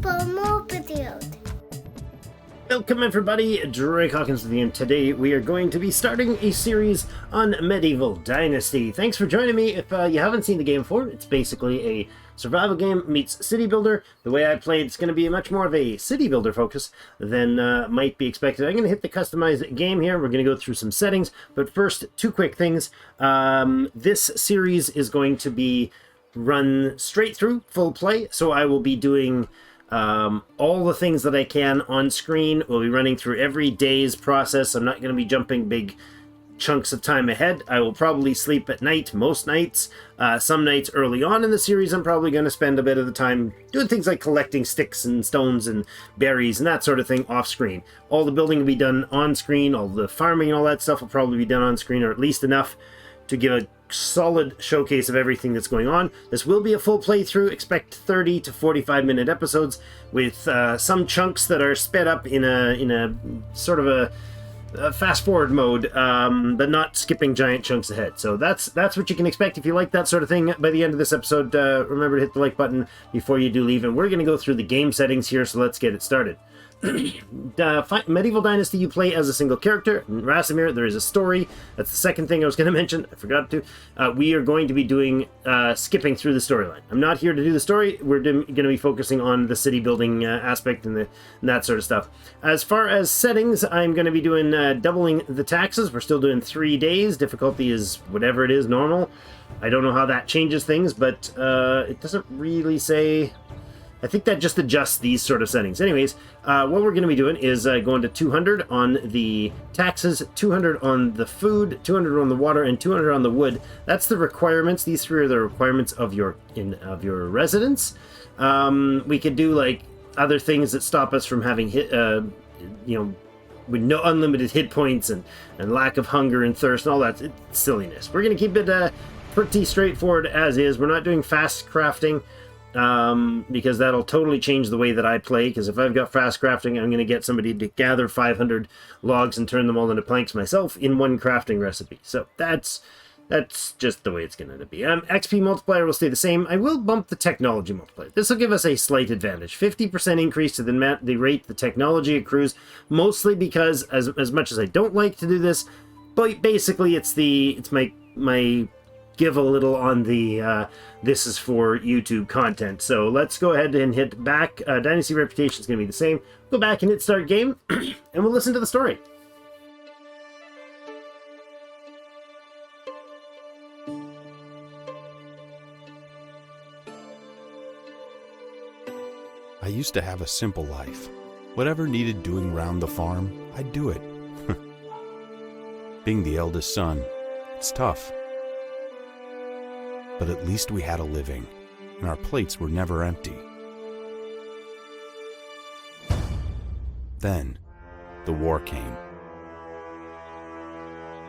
for more videos. Welcome everybody, Drake Hawkins with you, and today we are going to be starting a series on Medieval Dynasty. Thanks for joining me. If you haven't seen the game before, it's basically a survival game meets city builder. The way I played, it's going to be much more of a city builder focus than might be expected. I'm going to hit the customized game here. We're going to go through some settings, but first, two quick things. This series is going to be run straight through, full play, so I will be doing all the things that I can on screen. We'll be running through every day's process. I'm not going to be jumping big chunks of time ahead. I will probably sleep at night most nights. Some nights early on in the series, I'm probably going to spend a bit of the time doing things like collecting sticks and stones and berries and that sort of thing off screen. All the building will be done on screen. All the farming and all that stuff will probably be done on screen, or at least enough to give a solid showcase of everything that's going on. This will be a full playthrough. Expect 30 to 45 minute episodes with some chunks that are sped up in a sort of a fast forward mode, but not skipping giant chunks ahead. So that's what you can expect if you like that sort of thing. By the end of this episode, remember to hit the like button before you do leave, and we're going to go through the game settings here, so let's get it started. Medieval Dynasty, you play as a single character. In Rasimir, there is a story. That's the second thing I was going to mention. I forgot to. We are going to be doing skipping through the storyline. I'm not here to do the story. We're going to be focusing on the city building aspect and that sort of stuff. As far as settings, I'm going to be doing doubling the taxes. We're still doing 3 days. Difficulty is whatever it is, normal. I don't know how that changes things, but it doesn't really say. I think that just adjusts these sort of settings. Anyways, what we're going to be doing is going to 200 on the taxes, 200 on the food, 200 on the water, and 200 on the wood. That's the requirements. These three are the requirements of your residence. We could do like other things that stop us from having with no unlimited hit points and lack of hunger and thirst and all that. It's silliness. We're going to keep it pretty straightforward as is. We're not doing fast crafting, because that'll totally change the way that I play. Because if I've got fast crafting, I'm going to get somebody to gather 500 logs and turn them all into planks myself in one crafting recipe. So that's just the way it's going to be. XP multiplier will stay the same. I will bump the technology multiplier. This will give us a slight advantage. 50% increase to the rate the technology accrues, mostly because as much as I don't like to do this, but basically it's my give a little on the this is for YouTube content. So let's go ahead and hit back. Dynasty reputation is going to be the same. Go back and hit start game, and we'll listen to the story. I used to have a simple life. Whatever needed doing round the farm, I'd do it. Being the eldest son, it's tough. But at least we had a living, and our plates were never empty. Then, the war came.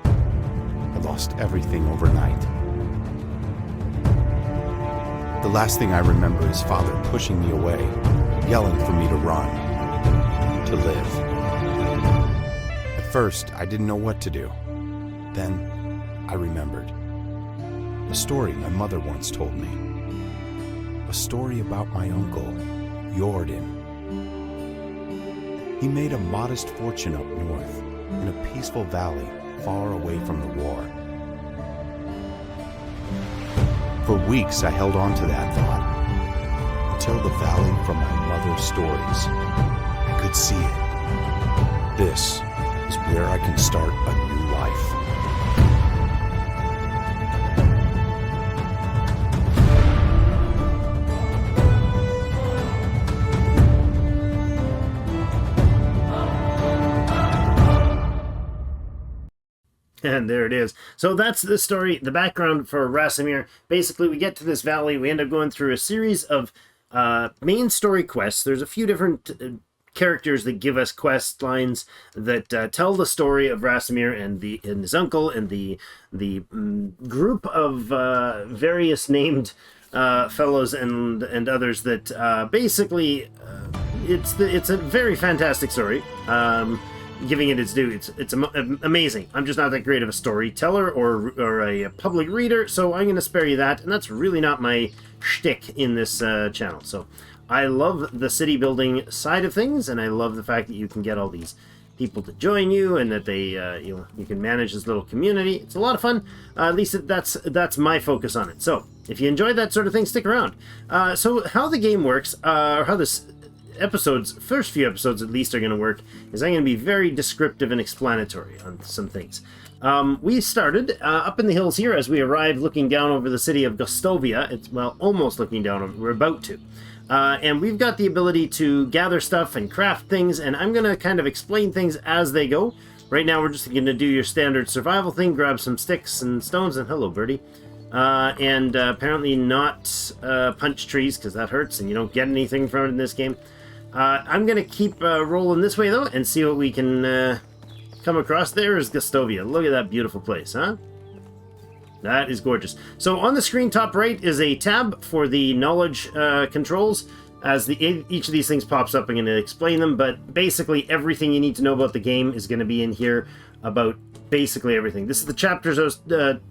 I lost everything overnight. The last thing I remember is Father pushing me away, yelling for me to run, to live. At first, I didn't know what to do. Then, I remembered. A story my mother once told me. A story about my uncle, Jordan. He made a modest fortune up north, in a peaceful valley far away from the war. For weeks I held on to that thought, until the valley from my mother's stories. I could see it. This is where I can start a new life. And there it is. So that's the story, the background for Rasimir. Basically, we get to this valley. We end up going through a series of main story quests. There's a few different characters that give us quest lines that tell the story of Rasimir and his uncle and the group of various named fellows and others that basically it's a very fantastic story. Giving it its due, it's amazing. I'm just not that great of a storyteller or a public reader, so I'm going to spare you that, and that's really not my shtick in this channel. So I love the city building side of things, and I love the fact that you can get all these people to join you, and that they, you can manage this little community. It's a lot of fun. At least that's my focus on it. So if you enjoyed that sort of thing, stick around. So how the game works, or how this first few episodes at least are going to work, is I'm going to be very descriptive and explanatory on some things. We started up in the hills here as we arrived, looking down over the city of Gostovia. It's, well, almost looking down over. We're about to. And we've got the ability to gather stuff and craft things, and I'm going to kind of explain things as they go. Right now, we're just going to do your standard survival thing, grab some sticks and stones, and hello, birdie. And apparently not punch trees, because that hurts, and you don't get anything from it in this game. I'm going to keep rolling this way, though, and see what we can come across. There is Gostovia. Look at that beautiful place, huh? That is gorgeous. So on the screen top right is a tab for the knowledge controls. As each of these things pops up, I'm going to explain them, but basically everything you need to know about the game is going to be in here, about basically everything. This is the chapters,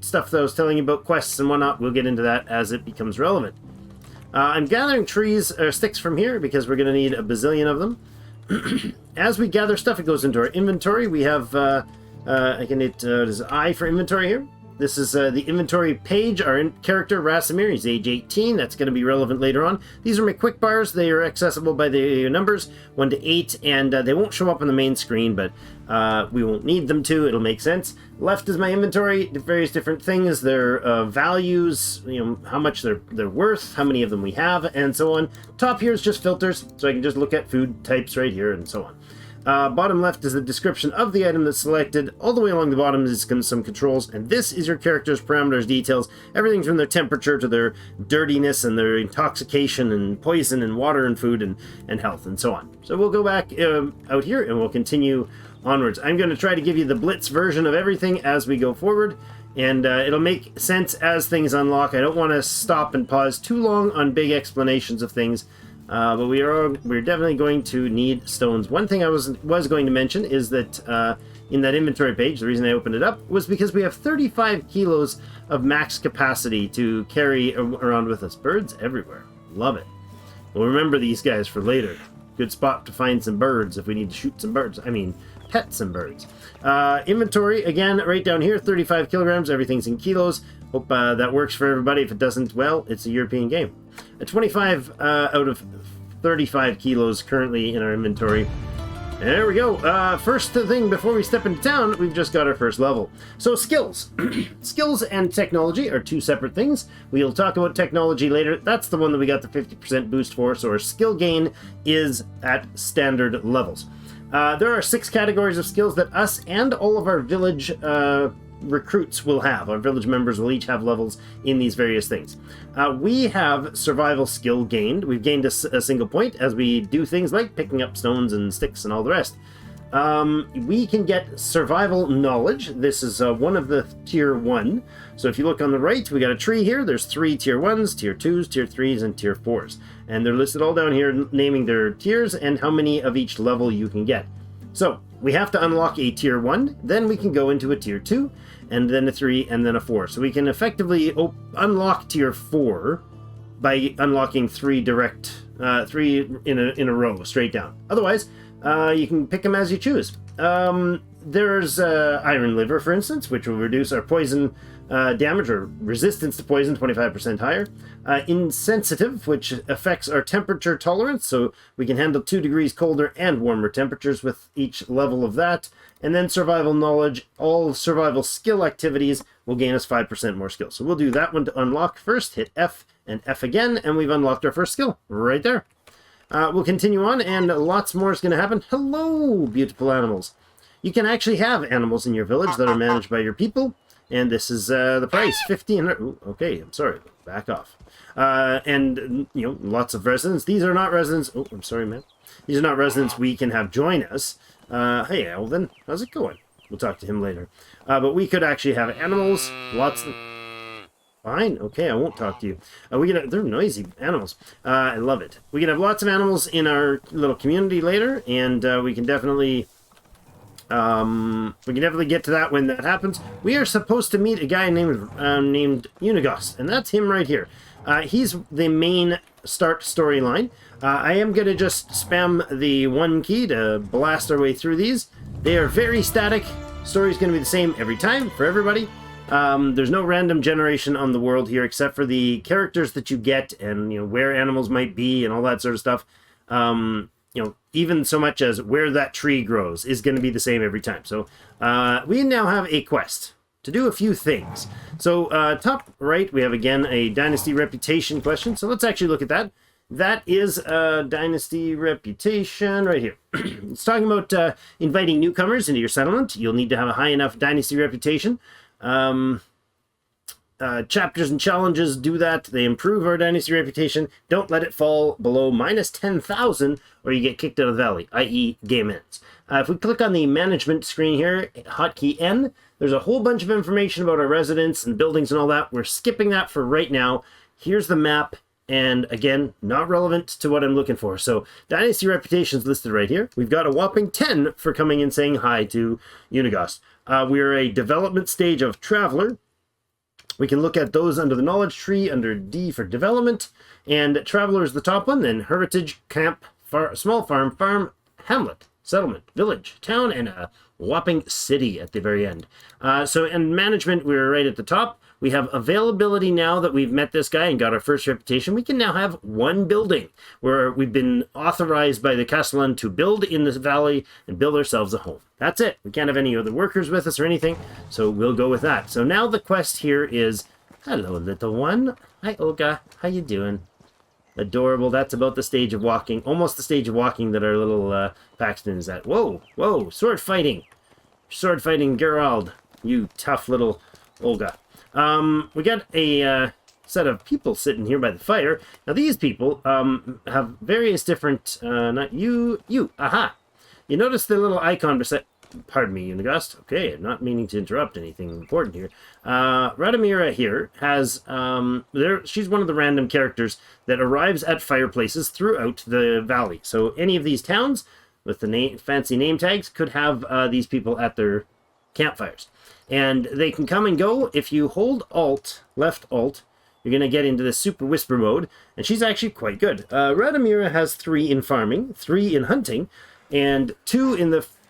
stuff that I was telling you about, quests and whatnot. We'll get into that as it becomes relevant. I'm gathering trees or sticks from here because we're going to need a bazillion of them. As we gather stuff, it goes into our inventory. We have, there's I for inventory here. This is the inventory page. Our character, Rasimir, he's age 18. That's going to be relevant later on. These are my quick bars. They are accessible by the numbers 1 to 8, and they won't show up on the main screen, but we won't need them to. It'll make sense. Left is my inventory, various different things, their values, how much they're worth, how many of them we have, and so on. Top here is just filters, so I can just look at food types right here, and so on. Bottom left is the description of the item that's selected. All the way along the bottom is some controls, and this is your character's parameters, details, everything from their temperature to their dirtiness and their intoxication and poison and water and food and health and so on. So we'll go back out here and we'll continue onwards. I'm going to try to give you the Blitz version of everything as we go forward, and it'll make sense as things unlock. I don't want to stop and pause too long on big explanations of things. But we're definitely going to need stones. One thing I was going to mention is that in that inventory page, the reason I opened it up was because we have 35 kilos of max capacity to carry around with us. Birds everywhere. Love it. We'll remember these guys for later. Good spot to find some birds if we need to shoot some birds. I mean, pet some birds. Inventory, again, right down here, 35 kilograms. Everything's in kilos. Hope that works for everybody. If it doesn't, well, it's a European game. 25 out of 35 kilos currently in our inventory. There we go. First thing before we step into town, we've just got our first level. So skills. Skills and technology are two separate things. We'll talk about technology later. That's the one that we got the 50% boost for, so our skill gain is at standard levels. There are 6 categories of skills that us and all of our village recruits will have. Our village members will each have levels in these various things. We have survival skill gained. We've gained a single point as we do things like picking up stones and sticks and all the rest. We can get survival knowledge. This is one of the tier 1. So if you look on the right, we got a tree here. There's 3 tier 1s, tier 2s, tier 3s, and tier 4s. And they're listed all down here, naming their tiers and how many of each level you can get. So we have to unlock a tier 1, then we can go into a tier 2, and then a 3, and then a 4. So we can effectively unlock tier 4 by unlocking 3 direct, 3 in a row, straight down. Otherwise, you can pick them as you choose. There's Iron Liver, for instance, which will reduce our poison damage or resistance to poison 25% higher. Insensitive, which affects our temperature tolerance, so we can handle 2 degrees colder and warmer temperatures with each level of that. And then survival knowledge, all survival skill activities will gain us 5% more skill. So we'll do that one to unlock first, hit F and F again, and we've unlocked our first skill right there. We'll continue on, and lots more is going to happen. Hello, beautiful animals. You can actually have animals in your village that are managed by your people, and this is the price, 1,500. Ooh, okay, I'm sorry, back off. And, lots of residents. These are not residents. Oh, I'm sorry, man. These are not residents we can have join us. Hey, Alvin, how's it going? We'll talk to him later. But we could actually have animals, lots of... Fine, okay, I won't talk to you. They're noisy animals. I love it. We can have lots of animals in our little community later, and we can definitely get to that when that happens. We are supposed to meet a guy named Unigos, and that's him right here. He's the main start storyline. I am going to just spam the 1 key to blast our way through these. They are very static. Story's going to be the same every time for everybody. There's no random generation on the world here except for the characters that you get and, you know, where animals might be and all that sort of stuff. You know, even so much as where that tree grows is going to be the same every time. So we now have a quest to do a few things. So top right, we have again a dynasty reputation question. So let's actually look at that. That is dynasty reputation right here. It's talking about inviting newcomers into your settlement. You'll need to have a high enough dynasty reputation. Chapters and challenges do that. They improve our dynasty reputation. Don't let it fall below minus 10,000 or you get kicked out of the valley, i.e. game ends. If we click on the management screen here, hotkey N, there's a whole bunch of information about our residents and buildings and all that. We're skipping that for right now. Here's the map. And again, not relevant to what I'm looking for. So dynasty reputations listed right here. We've got a whopping 10 for coming and saying hi to Unigost. We're a development stage of Traveler. We can look at those under the knowledge tree under D for development. And Traveler is the top one. Then heritage, camp, small farm, farm, hamlet, settlement, village, town, and a whopping city at the very end. So in management, we're right at the top. We have availability now that we've met this guy and got our first reputation. We can now have 1 building where we've been authorized by the Castellan to build in this valley and build ourselves a home. That's it. We can't have any other workers with us or anything, so we'll go with that. So now the quest here is, hello, little one. Hi, Olga. How you doing? Adorable. That's about the stage of walking, almost the stage of walking that our little Paxton is at. Whoa, whoa, sword fighting. Sword fighting Gerald, you tough little Olga. We got a set of people sitting here by the fire. Now these people have various different, not you, aha. You notice the little icon beside, pardon me, Unigost. Okay, I'm not meaning to interrupt anything important here. Radomira here has, she's one of the random characters that arrives at fireplaces throughout the valley. So any of these towns with the fancy name tags could have these people at their campfires. And they can come and go. If you hold Alt, left Alt, you're going to get into the super whisper mode. And she's actually quite good. Radomira has 3 in farming, 3 in hunting, and 2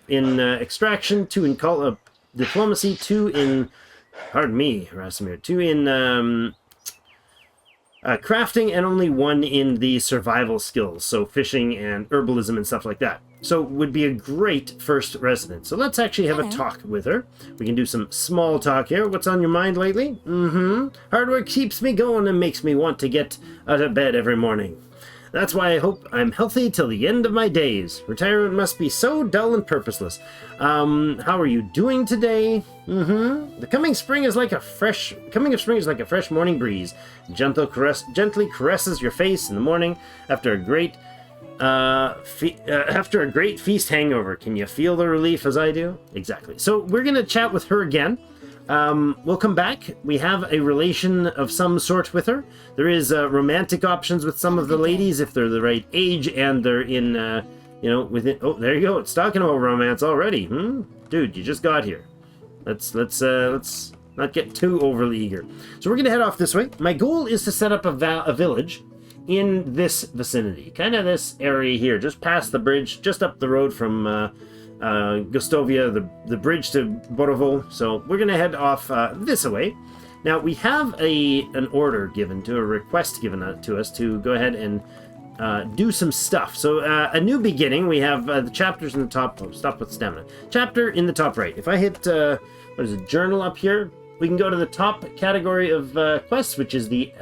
in extraction, 2 in diplomacy, 2 in, pardon me, Radomira, 2 in crafting, and only 1 in the survival skills. So fishing and herbalism and stuff like that. So would be a great first resident. So let's actually have a talk with her. We can do some small talk here. What's on your mind lately? Hard work keeps me going and makes me want to get out of bed every morning. That's why I hope I'm healthy till the end of my days. Retirement must be so dull and purposeless. How are you doing today? The coming of spring is like a fresh morning breeze. Gently caresses your face in the morning after a great feast hangover. Can you feel the relief as I do? Exactly. So we're going to chat with her again. We'll come back. We have a relation of some sort with her. There is romantic options with some of the ladies if they're the right age and they're in, within. Oh, there you go. It's talking about romance already. Dude, you just got here. Let's not get too overly eager. So we're going to head off this way. My goal is to set up a village in this vicinity, kind of this area here, just past the bridge, just up the road from Gostovia, the bridge to Borovo. So we're going to head off this way. Now we have an order given to, a request given to us to go ahead and do some stuff. So a new beginning. We have the chapters in the top. Oh, stop with stamina. Chapter in the top right. If I hit what is it, journal up here, we can go to the top category of quests, which is the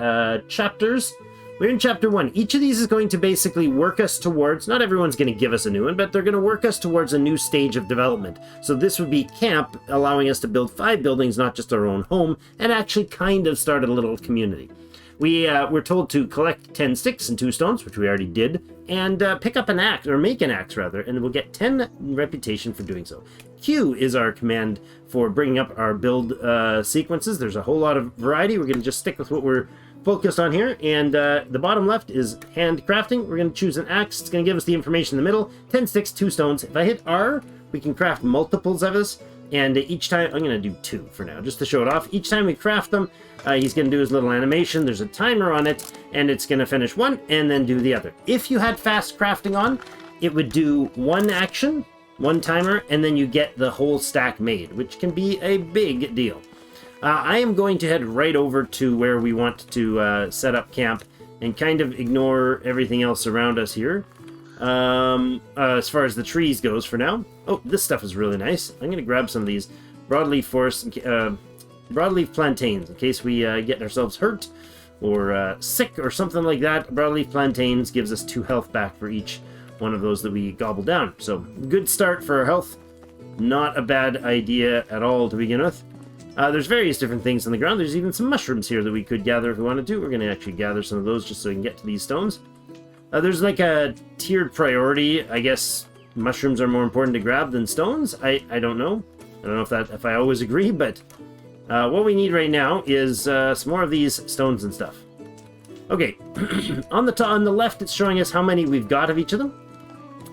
chapters. We're in chapter 1. Each of these is going to basically work us towards, not everyone's going to give us a new one, but they're going to work us towards a new stage of development. So this would be camp, allowing us to build 5 buildings, not just our own home, and actually kind of start a little community. We're told to collect 10 sticks and 2 stones, which we already did, and pick up an axe, or make an axe rather, and we'll get 10 reputation for doing so. Q is our command for bringing up our build sequences. There's a whole lot of variety. We're going to just stick with what we're focused on here, and the bottom left is hand crafting. We're going to choose an axe. It's going to give us the information in the middle. 10 sticks, 2 stones. If I hit R, we can craft multiples of this, and each time, I'm going to do 2 for now, just to show it off. Each time we craft them, he's going to do his little animation. There's a timer on it, and it's going to finish one and then do the other. If you had fast crafting on, it would do one action, one timer, and then you get the whole stack made, which can be a big deal. I am going to head right over to where we want to set up camp and kind of ignore everything else around us here. As far as the trees goes for now. Oh, this stuff is really nice. I'm going to grab some of these broadleaf forest, broadleaf plantains in case we get ourselves hurt or sick or something like that. Broadleaf plantains gives us 2 health back for each one of those that we gobble down. So good start for our health. Not a bad idea at all to begin with. There's various different things on the ground. There's even some mushrooms here that we could gather if we wanted to. We're going to actually gather some of those just so we can get to these stones. There's like a tiered priority. I guess mushrooms are more important to grab than stones. I don't know. I don't know if I always agree, but what we need right now is some more of these stones and stuff. Okay, on the left, it's showing us how many we've got of each of them.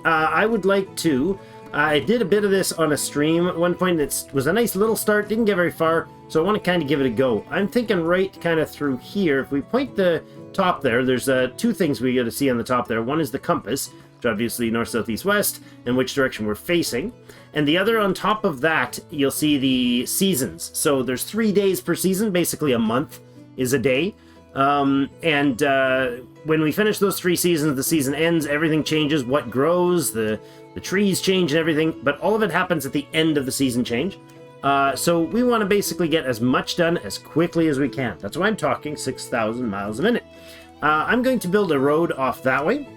I would like to. I did a bit of this on a stream at one point. It was a nice little start, didn't get very far, so I want to kind of give it a go. I'm thinking right kind of through here. If we point the top there, there's 2 things we got to see on the top there. One is the compass, which obviously north, south, east, west, and which direction we're facing. And the other on top of that, you'll see the seasons. So there's 3 days per season, basically a month is a day. When we finish those 3 seasons, the season ends, everything changes, what grows, the trees change and everything, but all of it happens at the end of the season change. So we want to basically get as much done as quickly as we can. That's why I'm talking 6,000 miles a minute. I'm going to build a road off that way.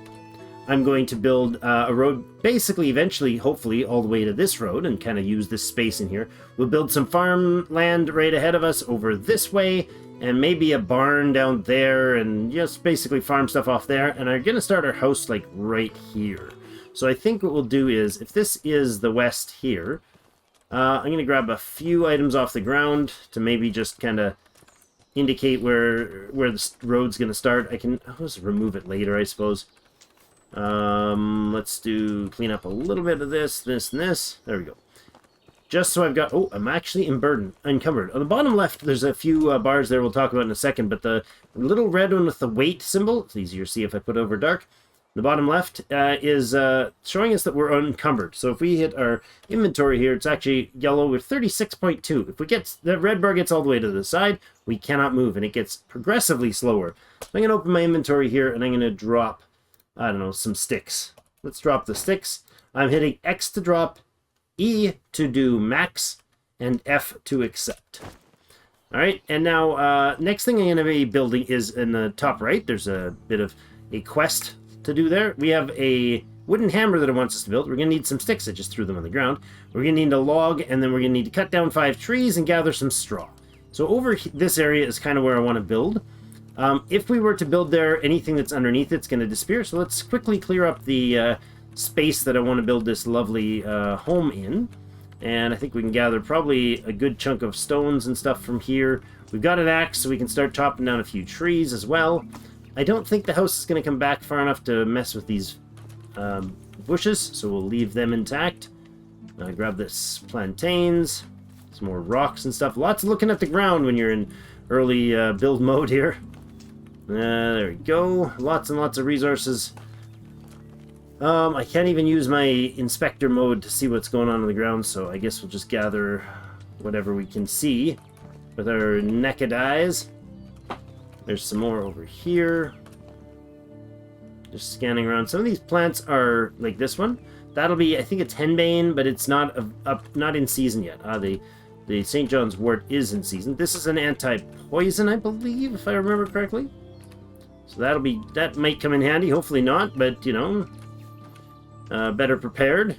I'm going to build a road basically eventually, hopefully, all the way to this road and kind of use this space in here. We'll build some farmland right ahead of us over this way and maybe a barn down there and just basically farm stuff off there. And I'm going to start our house like right here. So I think what we'll do is, if this is the west here, I'm going to grab a few items off the ground to maybe just kind of indicate where the road's going to start. I'll just remove it later, I suppose. Let's clean up a little bit of this, and this. There we go. Just so I've got... Oh, I'm actually encumbered. On the bottom left, there's a few bars there we'll talk about in a second, but the little red one with the weight symbol, it's easier to see if I put over dark. The bottom left is showing us that we're unencumbered. So if we hit our inventory here, it's actually yellow with 36.2. If the red bar gets all the way to the side, we cannot move, and it gets progressively slower. So I'm going to open my inventory here, and I'm going to drop, I don't know, some sticks. Let's drop the sticks. I'm hitting X to drop, E to do max, and F to accept. All right, and now next thing I'm going to be building is in the top right. There's a bit of a quest to do there. We have a wooden hammer that it wants us to build. We're going to need some sticks. I just threw them on the ground. We're going to need a log, and then we're going to need to cut down 5 trees and gather some straw. So over this area is kind of where I want to build. If we were to build there, anything that's underneath it's going to disappear. So let's quickly clear up the space that I want to build this lovely home in. And I think we can gather probably a good chunk of stones and stuff from here. We've got an axe, so we can start chopping down a few trees as well. I don't think the house is going to come back far enough to mess with these bushes, so we'll leave them intact. Grab this plantains, some more rocks and stuff. Lots of looking at the ground when you're in early build mode here. There we go. Lots and lots of resources. I can't even use my inspector mode to see what's going on the ground, so I guess we'll just gather whatever we can see with our naked eyes. There's some more over here. Just scanning around. Some of these plants are like this one. That'll be, I think it's henbane, but it's not not in season yet. The St. John's wort is in season. This is an anti-poison, I believe, if I remember correctly. So that might come in handy. Hopefully not, but you know, better prepared.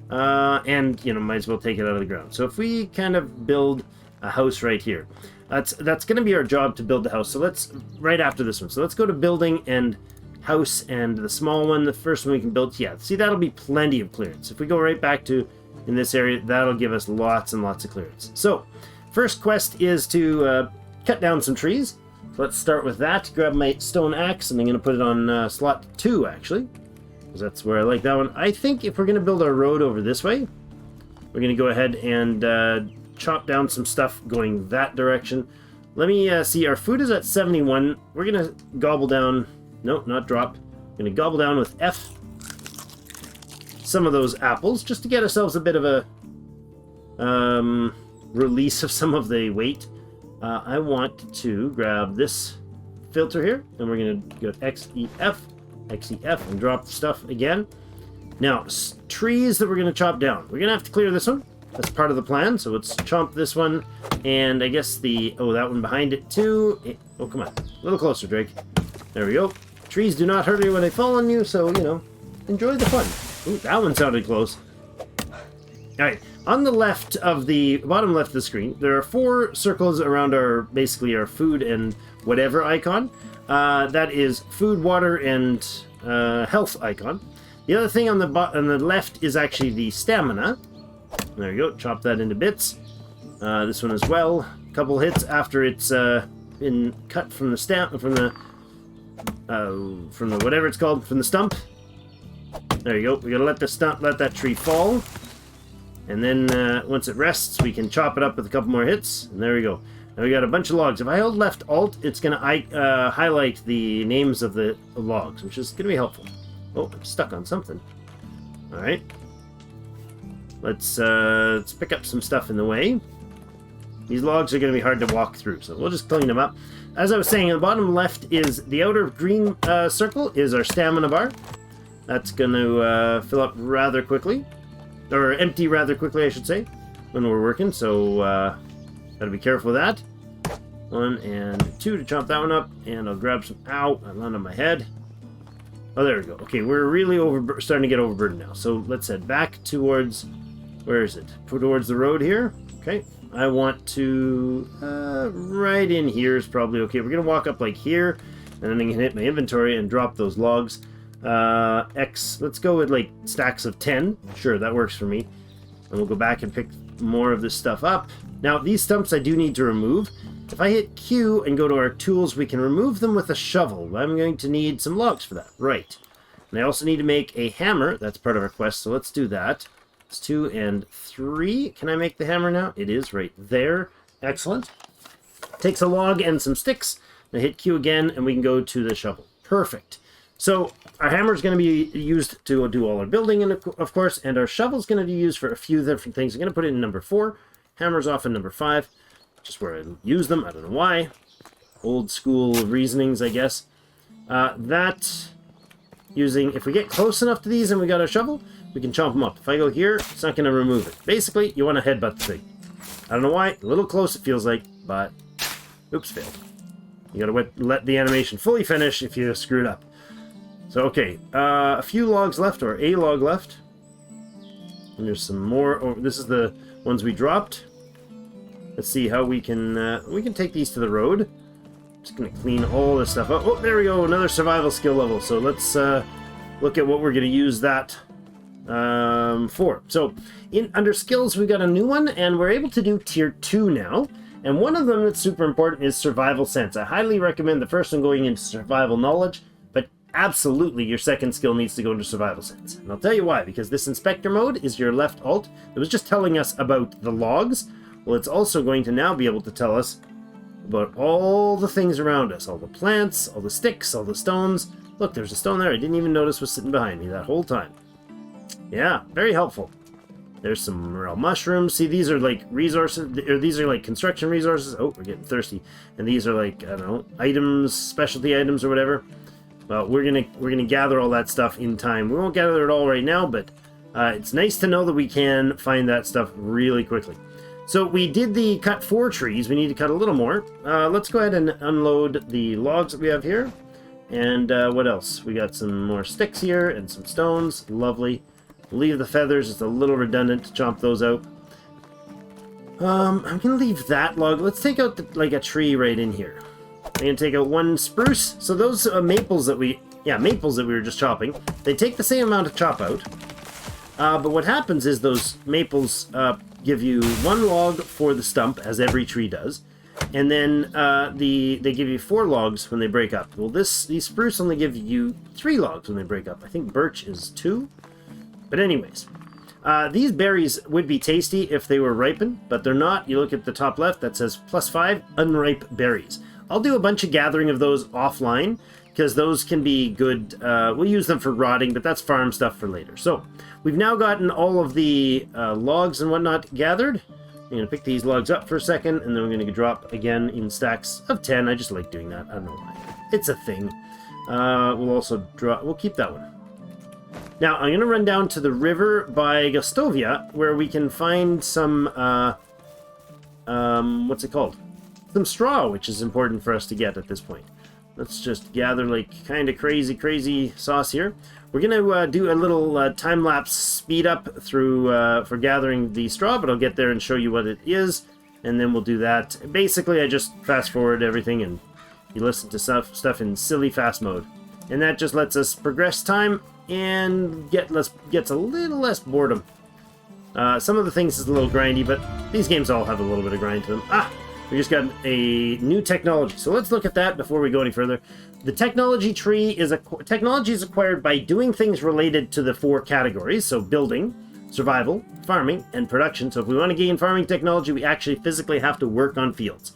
And you know, might as well take it out of the ground. So if we kind of build a house right here. That's going to be our job to build the house. So let's, right after this one. So let's go to building and house, and the small one, the first one we can build. Yeah, see, that'll be plenty of clearance. If we go right back to in this area, that'll give us lots and lots of clearance. So first quest is to cut down some trees. So let's start with that. Grab my stone axe, and I'm going to put it on slot 2, actually, because that's where I like that one. I think if we're going to build our road over this way, we're going to go ahead and chop down some stuff going that direction. Let me see. Our food is at 71. We're going to gobble down. No, not drop. We're going to gobble down with F some of those apples just to get ourselves a bit of a release of some of the weight. I want to grab this filter here, and we're going to go XEF, and drop the stuff again. Now, trees that we're going to chop down. We're going to have to clear this one. That's part of the plan, so let's chomp this one, and I guess that one behind it too. Oh, come on. A little closer, Drake. There we go. Trees do not hurt you when they fall on you, so, you know, enjoy the fun. Ooh, that one sounded close. Alright, on the left of the, bottom left of the screen, there are 4 circles around basically our food and whatever icon. That is food, water, and health icon. The other thing on the left is actually the stamina. There you go, chop that into bits. This one as well. A couple hits after it's been cut from the whatever it's called, from the stump. There you go. We gotta let that tree fall, and then once it rests, we can chop it up with a couple more hits. And there we go. Now we got a bunch of logs. If I hold left Alt, it's gonna highlight the names of the logs, which is gonna be helpful. Oh, I'm stuck on something. All right. Let's pick up some stuff in the way. These logs are going to be hard to walk through, so we'll just clean them up. As I was saying, on the bottom left is the outer green circle is our stamina bar. That's going to fill up rather quickly, or empty rather quickly, I should say, when we're working. So gotta be careful with that. 1 and 2 to chop that one up, and I'll grab some. Ow! I landed on my head. Oh, there we go. Okay, we're really starting to get overburdened now. So let's head back towards. Where is it? Towards the road here. Okay. I want to... right in here is probably okay. We're going to walk up like here, and then I can hit my inventory and drop those logs. X, let's go with like stacks of 10. Sure, that works for me. And we'll go back and pick more of this stuff up. Now, these stumps I do need to remove. If I hit Q and go to our tools, we can remove them with a shovel. I'm going to need some logs for that. Right. And I also need to make a hammer. That's part of our quest, so let's do that. It's 2 and 3. Can I make the hammer now? It is right there. Excellent. Takes a log and some sticks. I hit Q again, and we can go to the shovel. Perfect. So our hammer is going to be used to do all our building, of course, and our shovel is going to be used for a few different things. I'm going to put it in number 4. Hammer's off in number 5. Just where I use them. I don't know why. Old school reasonings, I guess. If we get close enough to these and we got our shovel, we can chomp them up. If I go here, it's not going to remove it. Basically, you want to headbutt the thing. I don't know why. A little close it feels like, but... Oops, failed. You got to let the animation fully finish if you screw it up. So, okay. A few logs left, or a log left. And there's some more. Oh, this is the ones we dropped. Let's see how we can take these to the road. Just going to clean all this stuff up. Oh, there we go. Another survival skill level. So let's look at what we're going to use that for. So under skills, we got a new one, and we're able to do tier 2 now. And one of them that's super important is survival sense. I highly recommend the first one going into survival knowledge, but absolutely your second skill needs to go into survival sense. And I'll tell you why, because this inspector mode is your left alt. It was just telling us about the logs. Well, it's also going to now be able to tell us about all the things around us. All the plants, all the sticks, all the stones. Look, there's a stone there I didn't even notice was sitting behind me that whole time. Yeah, very helpful. There's some morel mushrooms. See, these are like resources, or these are like construction resources. Oh, we're getting thirsty. And these are like, I don't know, items, specialty items or whatever. Well, we're gonna gather all that stuff in time. We won't gather it all right now, but it's nice to know that we can find that stuff really quickly. So we did the cut 4 trees. We need to cut a little more. Let's go ahead and unload the logs that we have here. And what else? We got some more sticks here and some stones. Lovely. Leave the feathers. It's a little redundant to chomp those out. I'm going to leave that log. Let's take out like a tree right in here. I'm going to take out 1 spruce. So those maples that we were just chopping, they take the same amount to chop out. But what happens is those maples give you 1 log for the stump, as every tree does, and then they give you 4 logs when they break up. Well, these spruce only give you 3 logs when they break up. I think birch is 2. But anyways, These berries would be tasty if they were ripened, but they're not. You look at the top left, that says +5 unripe berries. I'll do a bunch of gathering of those offline, because those can be good. We'll use them for rotting, but that's farm stuff for later. So we've now gotten all of the logs and whatnot gathered. I'm going to pick these logs up for a second, and then we're going to drop again in stacks of 10. I just like doing that. I don't know why. It's a thing. We'll also drop. We'll keep that one. Now, I'm going to run down to the river by Gostovia, where we can find some, what's it called? Some straw, which is important for us to get at this point. Let's just gather like kind of crazy sauce here. We're going to do a little time-lapse speed up through for gathering the straw, but I'll get there and show you what it is, and then we'll do that. Basically, I just fast-forward everything, and you listen to stuff in silly fast mode. And that just lets us progress time and gets a little less boredom. Some of the things is a little grindy, but these games all have a little bit of grind to them. We just got a new technology. So let's look at that before we go any further. The technology tree is technology is acquired by doing things related to the 4 categories. So building, survival, farming, and production. So if we want to gain farming technology, we actually physically have to work on fields.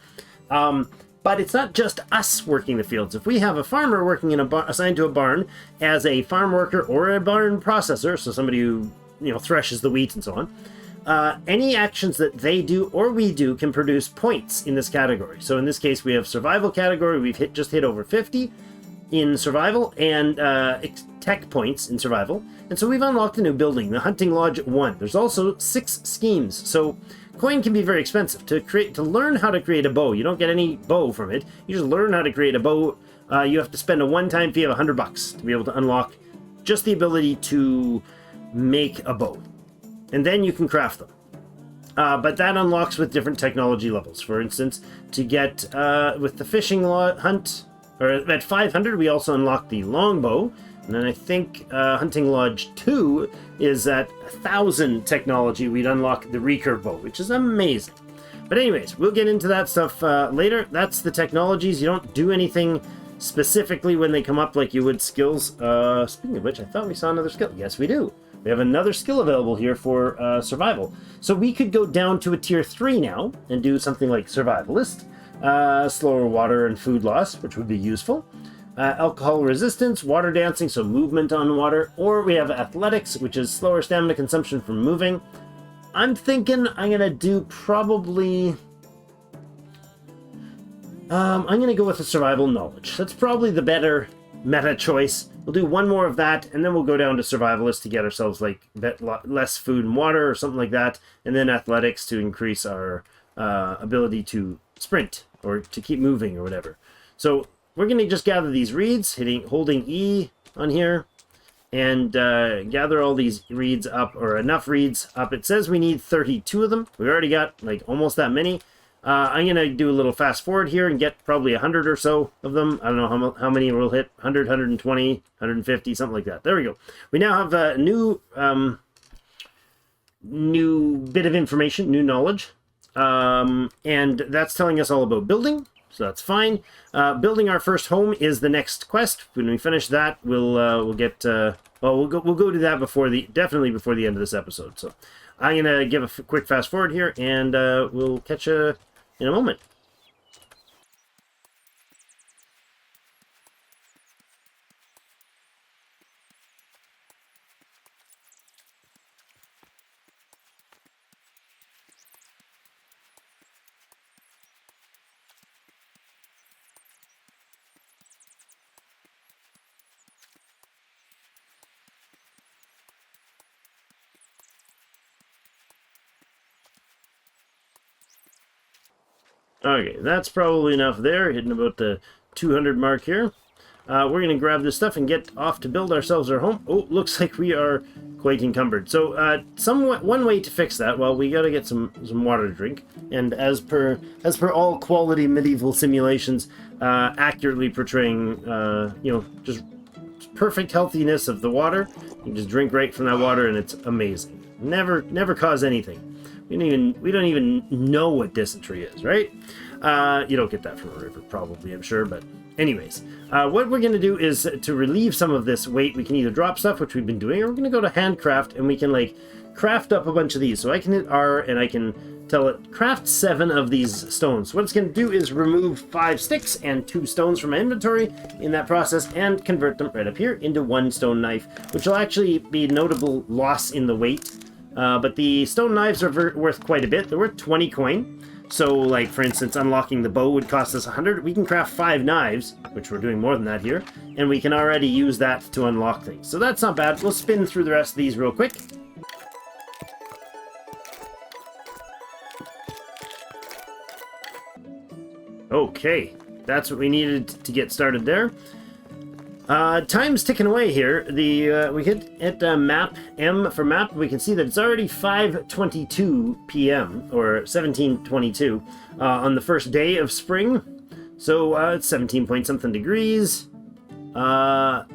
But it's not just us working the fields. If we have a farmer working in assigned to a barn as a farm worker or a barn processor, so somebody who threshes the wheat and so on, any actions that they do or we do can produce points in this category. So in this case, we have survival category. We've just hit over 50 in survival and tech points in survival. And so we've unlocked a new building, the Hunting Lodge 1. There's also 6 schemes. So coin can be very expensive. To learn how to create a bow, you don't get any bow from it. You just learn how to create a bow. You have to spend a one-time fee of $100 to be able to unlock just the ability to make a bow. And then you can craft them. But that unlocks with different technology levels. For instance, to get with the fishing hunt, or at 500, we also unlock the longbow. And then I think Hunting Lodge 2 is at 1,000 technology. We'd unlock the recurve bow, which is amazing. But anyways, we'll get into that stuff later. That's the technologies. You don't do anything specifically when they come up like you would skills. Speaking of which, I thought we saw another skill. Yes, we do. We have another skill available here for survival. So we could go down to a tier 3 now and do something like survivalist, slower water and food loss, which would be useful. Alcohol resistance, water dancing, so movement on water, or we have athletics, which is slower stamina consumption from moving. I'm thinking I'm going to do probably... I'm going to go with the survival knowledge. That's probably the better meta choice. We'll do one more of that, and then we'll go down to survivalist to get ourselves like less food and water or something like that, and then athletics to increase our ability to sprint or to keep moving or whatever. So we're going to just gather these reeds, holding E on here, and gather all these reeds up, or enough reeds up. It says we need 32 of them. We already got like almost that many. I'm going to do a little fast forward here and get probably 100 or so of them. I don't know how many we'll hit. 100, 120, 150, something like that. There we go. We now have a new bit of information, new knowledge. And that's telling us all about building. So that's fine. Building our first home is the next quest. When we finish that, we'll get... we'll go do that definitely before the end of this episode. So I'm going to give a quick fast forward here, and we'll catch you in a moment. Okay, that's probably enough there, hitting about the 200 mark here. We're going to grab this stuff and get off to build ourselves our home. Oh, looks like we are quite encumbered. So one way to fix that, well, we got to get some water to drink. And as per all quality medieval simulations, accurately portraying, just perfect healthiness of the water. You can just drink right from that water and it's amazing. Never cause anything. We don't even know what dysentery is, right? You don't get that from a river, probably, I'm sure. But anyways, what we're going to do is to relieve some of this weight, we can either drop stuff, which we've been doing, or we're going to go to handcraft, and we can craft up a bunch of these. So I can hit R and I can tell it craft 7 of these stones. What it's going to do is remove 5 sticks and 2 stones from my inventory in that process and convert them right up here into 1 stone knife, which will actually be a notable loss in the weight. But the stone knives are worth quite a bit. They're worth 20 coin. So, like, for instance, unlocking the bow would cost us 100. We can craft 5 knives, which we're doing more than that here, and we can already use that to unlock things. So that's not bad. We'll spin through the rest of these real quick. Okay, that's what we needed to get started there. Time's ticking away here. We hit map M for map. We can see that it's already 5:22 p.m. or 17:22 on the first day of spring. So it's 17 point something degrees. Iwo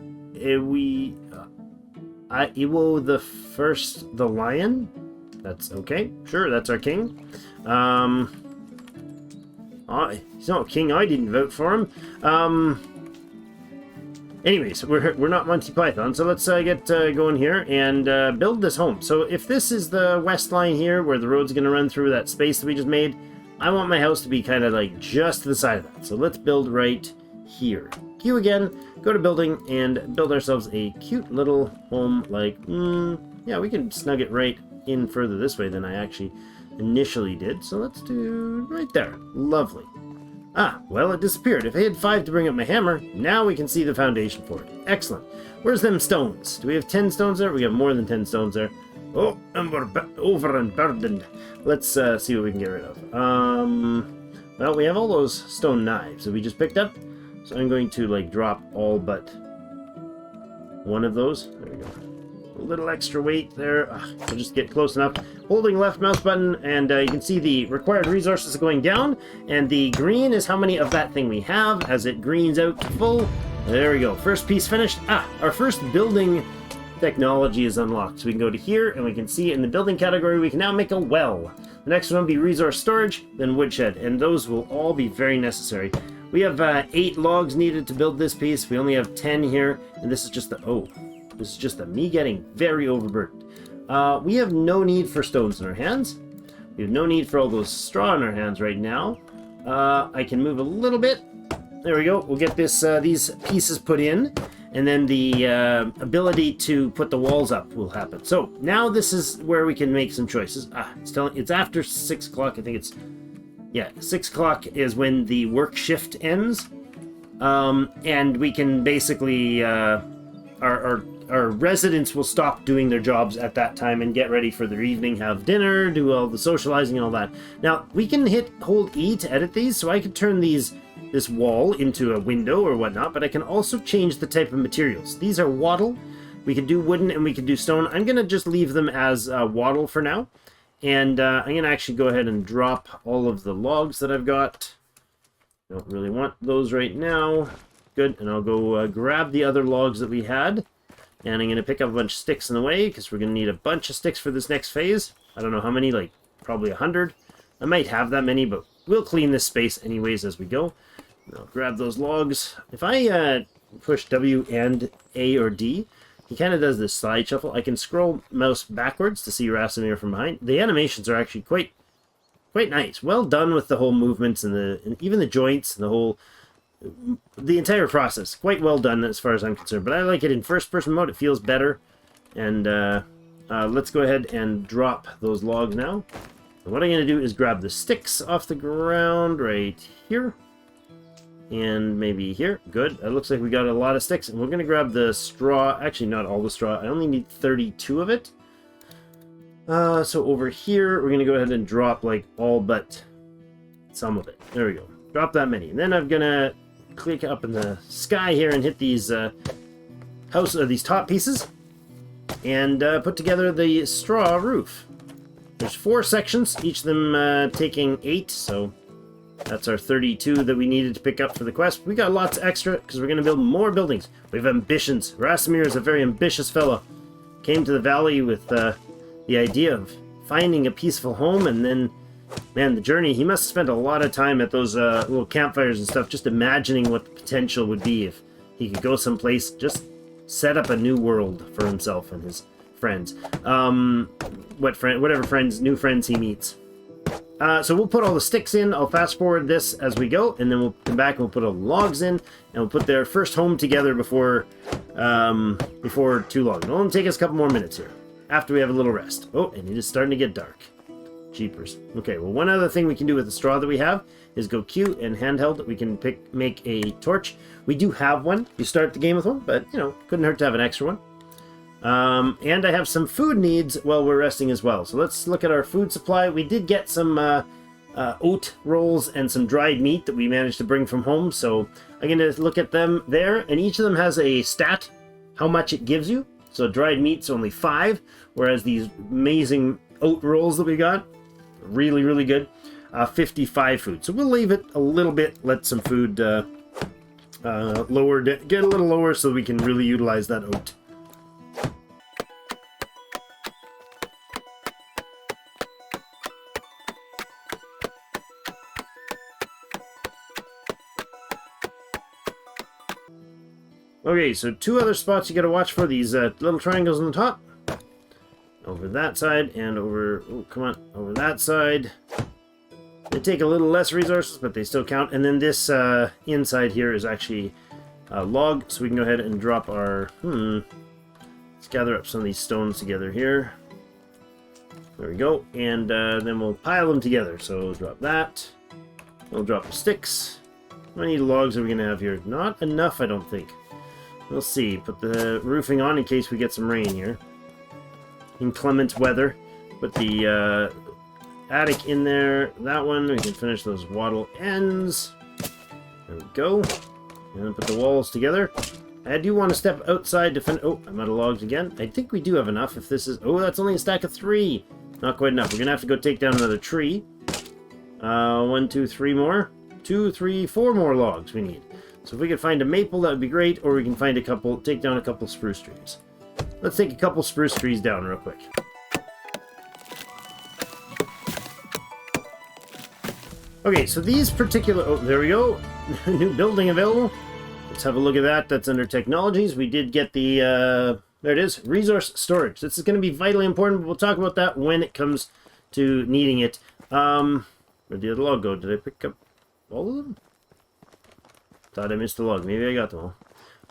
the lion. That's okay. Sure, that's our king. He's not a king. I didn't vote for him. Anyways, we're not Monty Python, so let's get going here and build this home. So if this is the west line here, where the road's going to run through that space that we just made, I want my house to be kind of like just to the side of that. So let's build right here. Q again, go to building, and build ourselves a cute little home like, yeah, we can snug it right in further this way than I actually initially did. So let's do right there. Lovely. Ah, well, it disappeared. If I had 5 to bring up my hammer, now we can see the foundation for it. Excellent. Where's them stones? Do we have 10 stones there? We have more than 10 stones there. Oh, and we're over and burdened. Let's see what we can get rid of. Well, we have all those stone knives that we just picked up. So I'm going to, like, drop all but one of those. There we go. A little extra weight there. We'll just get close enough. Holding left mouse button, and you can see the required resources going down, and the green is how many of that thing we have as it greens out to full. There we go. First piece finished. Our first building technology is unlocked. So we can go to here, and we can see in the building category we can now make a well. The next one will be resource storage, then woodshed, and those will all be very necessary. We have 8 logs needed to build this piece. We only have 10 here, and this is just the... This is just me getting very overburdened. We have no need for stones in our hands. We have no need for all those straw in our hands right now. I can move a little bit. There we go. We'll get these pieces put in, and then the ability to put the walls up will happen. So now this is where we can make some choices. It's after 6 o'clock. I think it's... Yeah, 6 o'clock is when the work shift ends. And we can basically... Our residents will stop doing their jobs at that time and get ready for their evening, have dinner, do all the socializing and all that. Now, we can hold E to edit these, so I could turn this wall into a window or whatnot, but I can also change the type of materials. These are wattle. We could do wooden and we could do stone. I'm going to just leave them as wattle for now. And I'm going to actually go ahead and drop all of the logs that I've got. Don't really want those right now. Good, and I'll go grab the other logs that we had. And I'm going to pick up a bunch of sticks in the way, because we're going to need a bunch of sticks for this next phase. I don't know how many, like probably 100. I might have that many, but we'll clean this space anyways as we go. I'll grab those logs. If I push W and A or D, he kind of does this slide shuffle. I can scroll mouse backwards to see Rasimir from behind. The animations are actually quite nice. Well done with the whole movements and even the joints and the entire process. Quite well done as far as I'm concerned. But I like it in first-person mode. It feels better. And let's go ahead and drop those logs now. And what I'm going to do is grab the sticks off the ground right here. And maybe here. Good. It looks like we got a lot of sticks. And we're going to grab the straw. Actually, not all the straw. I only need 32 of it. So over here, we're going to go ahead and drop like all but some of it. There we go. Drop that many. And then I'm going to click up in the sky here and hit these these top pieces and put together the straw roof. There's 4 sections, each of them taking 8, so that's our 32 that we needed to pick up for the quest. We got lots extra because we're going to build more buildings. We have ambitions. Rasimir is a very ambitious fellow. Came to the valley with the idea of finding a peaceful home, and then, man, the journey, he must have spent a lot of time at those little campfires and stuff, just imagining what the potential would be if he could go someplace, just set up a new world for himself and his friends. Whatever new friends he meets. So we'll put all the sticks in. I'll fast forward this as we go, and then we'll come back and we'll put all the logs in, and we'll put their first home together before too long. It'll only take us a couple more minutes here, after we have a little rest. Oh, and it is starting to get dark. Jeepers. Okay, well, one other thing we can do with the straw that we have is go Q and handheld. We can make a torch. We do have one. You start the game with one, but, you know, couldn't hurt to have an extra one. And I have some food needs while we're resting as well. So let's look at our food supply. We did get some oat rolls and some dried meat that we managed to bring from home. So I'm going to look at them there. And each of them has a stat, how much it gives you. So dried meat's only 5, whereas these amazing oat rolls that we got, really, really good, 55 food. So we'll leave it a little bit, let some food lower, get a little lower so we can really utilize that oat. Okay, so 2 other spots you gotta watch for, these little triangles on the top. Over that side and over, oh, come on, over that side. They take a little less resources, but they still count. And then this inside here is actually a log, so we can go ahead and drop our, let's gather up some of these stones together here. There we go, and then we'll pile them together. So we'll drop that. We'll drop the sticks. How many logs are we gonna have here? Not enough, I don't think. We'll see. Put the roofing on in case we get some rain here. Inclement weather. Put the attic in there. That one. We can finish those wattle ends. There we go. And then put the walls together. I do want to step outside to finish. Oh, I'm out of logs again. I think we do have enough if this is... Oh, that's only a stack of 3. Not quite enough. We're going to have to go take down another tree. 1, 2, 3 more. 2, 3, 4 more logs we need. So if we could find a maple, that would be great, or we can find take down a couple spruce trees. Let's take a couple spruce trees down real quick. Okay, so these particular... Oh, there we go. New building available. Let's have a look at that. That's under technologies. We did get the... there it is. Resource storage. This is going to be vitally important, but we'll talk about that when it comes to needing it. Where'd the other log go? Did I pick up all of them? Thought I missed a log. Maybe I got them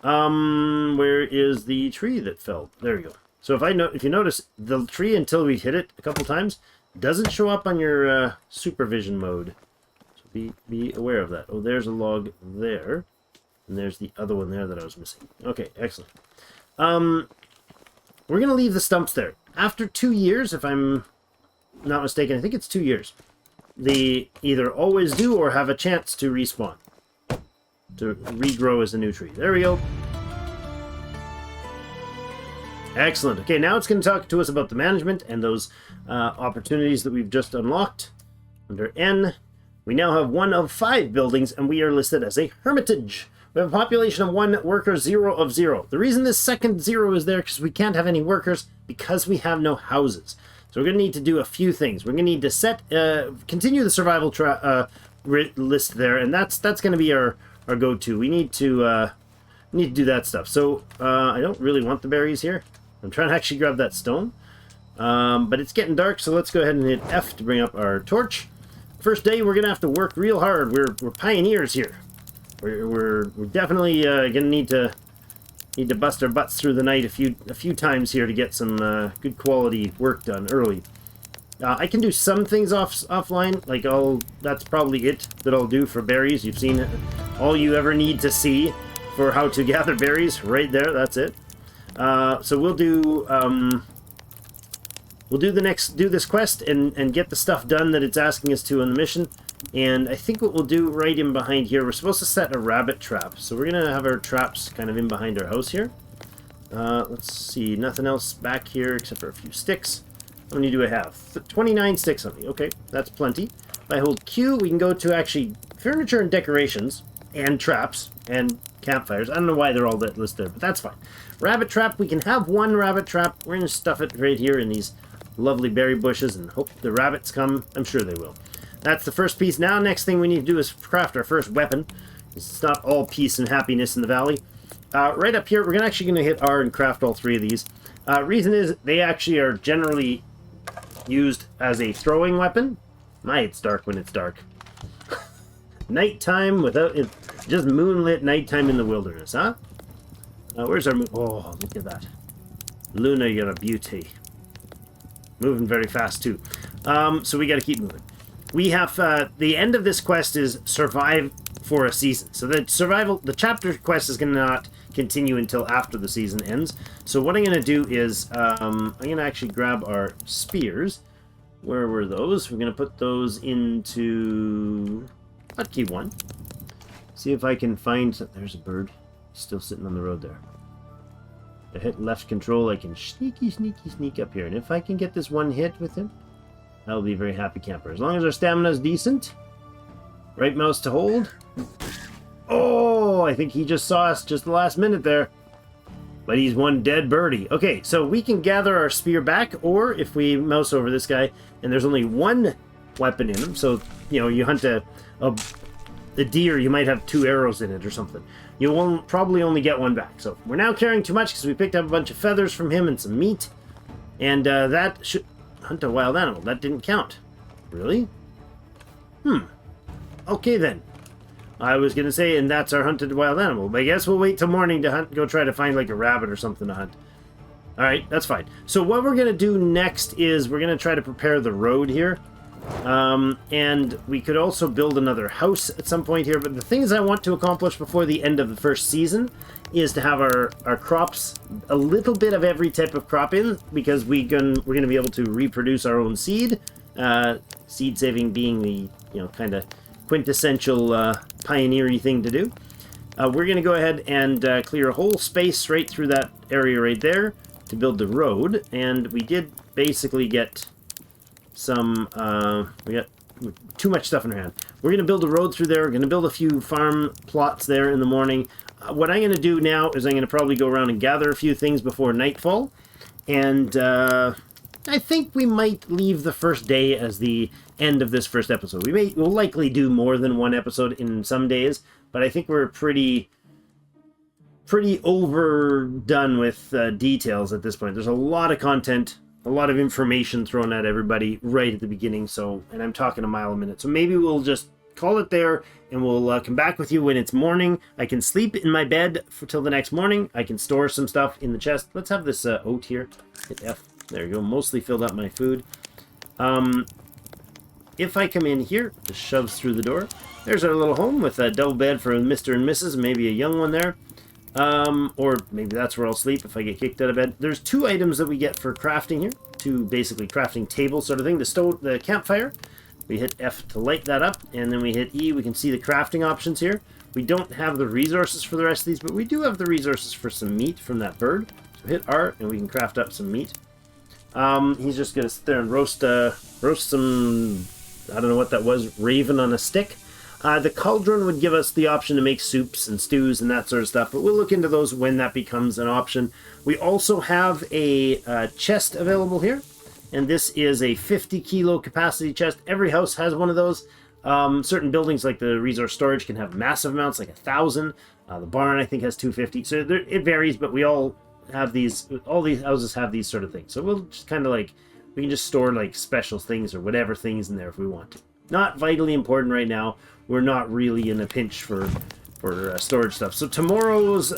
all. Where is the tree that fell? There we go. So if you notice, the tree, until we hit it a couple times, doesn't show up on your supervision mode. So be aware of that. Oh, there's a log there. And there's the other one there that I was missing. Okay, excellent. We're going to leave the stumps there. After 2 years, if I'm not mistaken, I think it's 2 years, they either always do or have a chance to respawn. To regrow as a new tree. There we go. Excellent. Okay, now it's going to talk to us about the management and those opportunities that we've just unlocked. Under N, we now have 1 of 5 buildings, and we are listed as a hermitage. We have a population of 1 worker, 0 of 0. The reason this second 0 is there because we can't have any workers because we have no houses. So we're going to need to do a few things. We're going to need to continue the survival list there, and that's going to be our go-to. We need to do that stuff. So I don't really want the berries here. I'm trying to actually grab that stone, but it's getting dark, so let's go ahead and hit F to bring up our torch. First day, we're gonna have to work real hard. We're pioneers here. We're definitely gonna need to bust our butts through the night a few times here to get some good quality work done early. I can do some things offline, like that's probably it that I'll do for berries. You've seen all you ever need to see for how to gather berries right there. That's it. So we'll do this quest and get the stuff done that it's asking us to on the mission. And I think what we'll do right in behind here, we're supposed to set a rabbit trap. So we're gonna have our traps kind of in behind our house here. Let's see, nothing else back here except for a few sticks. How many do I have? 29 sticks on me. Okay, that's plenty. If I hold Q, we can go to actually furniture and decorations, and traps, and campfires. I don't know why they're all listed there, but that's fine. Rabbit trap, we can have 1 rabbit trap. We're going to stuff it right here in these lovely berry bushes and hope the rabbits come. I'm sure they will. That's the first piece. Now, next thing we need to do is craft our first weapon. It's not all peace and happiness in the valley. right up here, we're actually going to hit R and craft all 3 of these. Reason is, they actually are generally used as a throwing weapon. My, it's dark when it's dark. Nighttime without it, just moonlit nighttime in the wilderness, huh? Where's our moon? Oh, look at that. Luna, you're a beauty. Moving very fast, too. So we got to keep moving. We have, the end of this quest is survive for a season. So the chapter quest is going to not continue until after the season ends. So what I'm going to do is, I'm going to actually grab our spears. Where were those? We're going to put those into hotkey 1. See if I can find... There's a bird. Still sitting on the road there. I hit left control, I can sneak up here. And if I can get this one hit with him, I'll be a very happy camper. As long as our stamina is decent. Right mouse to hold. Oh, I think he just saw us just the last minute there. But he's one dead birdie. Okay, so we can gather our spear back, or if we mouse over this guy, and there's only one weapon in him, so, you know, you hunt a deer, you might have 2 arrows in it or something. You will probably only get one back. So we're now carrying too much because we picked up a bunch of feathers from him and some meat. And that should... Hunt a wild animal. That didn't count. Really? Okay then. I was going to say, and that's our hunted wild animal. But I guess we'll wait till morning to hunt, go try to find like a rabbit or something to hunt. Alright, that's fine. So what we're going to do next is we're going to try to prepare the road here. And we could also build another house at some point here, but the things I want to accomplish before the end of the first season is to have our crops, a little bit of every type of crop in, because we're going to be able to reproduce our own seed, seed saving being the, you know, kind of quintessential pioneering thing to do. We're going to go ahead and clear a whole space right through that area right there to build the road, and we did basically get some, we got too much stuff in our hand. We're going to build a road through there. We're going to build a few farm plots there in the morning. What I'm going to do now is I'm going to probably go around and gather a few things before nightfall. And I think we might leave the first day as the end of this first episode. We'll likely do more than one episode in some days, but I think we're pretty overdone with details at this point. There's a lot of content, a lot of information thrown at everybody right at the beginning, so, and I'm talking a mile a minute, so maybe we'll just call it there, and we'll come back with you when it's morning. I can sleep in my bed till the next morning. I can store some stuff in the chest. Let's have this oat here. Hit F. There you go. Mostly filled up my food. If I come in here, just shoves through the door. There's our little home with a double bed for Mr. and Mrs. Maybe a young one there. Or maybe that's where I'll sleep if I get kicked out of bed. There's 2 items that we get for crafting here. 2 basically crafting table sort of thing. The campfire. We hit F to light that up, and then we hit E. We can see the crafting options here. We don't have the resources for the rest of these, but we do have the resources for some meat from that bird. So hit R, and we can craft up some meat. He's just going to sit there and roast some, I don't know what that was, raven on a stick. The cauldron would give us the option to make soups and stews and that sort of stuff, but we'll look into those when that becomes an option. We also have a chest available here. And this is a 50 kilo capacity chest. Every house has one of those. Certain buildings like the resource storage can have massive amounts, like 1,000. The barn, I think, has 250. So it varies, but we all have these, all these houses have these sort of things. So we'll just kind of like, we can just store like special things or whatever things in there if we want to. Not vitally important right now. We're not really in a pinch for storage stuff. So tomorrow's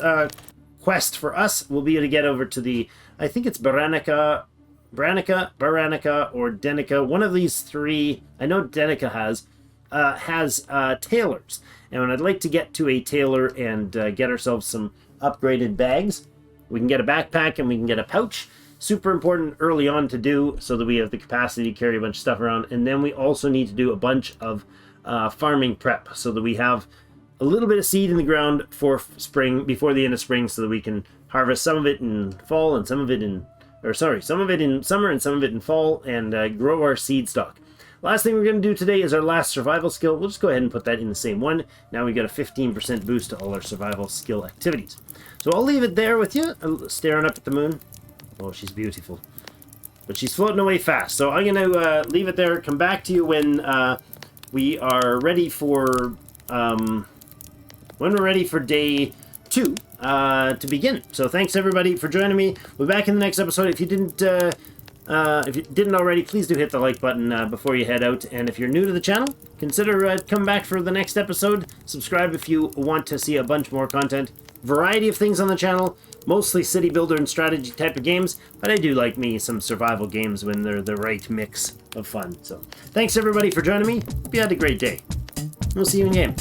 quest for us will be to get over to the, I think it's Baranica, or Denica. One of these 3, I know Denica has tailors. And I'd like to get to a tailor and get ourselves some upgraded bags. We can get a backpack and we can get a pouch. Super important early on to do so that we have the capacity to carry a bunch of stuff around. And then we also need to do a bunch of farming prep so that we have a little bit of seed in the ground for spring, before the end of spring, so that we can harvest some of it in fall and some of it in some of it in summer and some of it in fall, and grow our seed stock. Last thing we're going to do today is our last survival skill. We'll just go ahead and put that in the same one. Now we got a 15% boost to all our survival skill activities. So I'll leave it there with you, staring up at the moon. Oh, she's beautiful. But she's floating away fast. So I'm going to leave it there, come back to you when we are ready for, day 2 to begin. So thanks everybody for joining me. We'll be back in the next episode. If you didn't already, please do hit the like button before you head out. And if you're new to the channel, consider coming back for the next episode. Subscribe if you want to see a bunch more content. Variety of things on the channel, mostly city builder and strategy type of games, but I do like me some survival games when they're the right mix of fun. So thanks everybody for joining me. Hope you had a great day. We'll see you in game.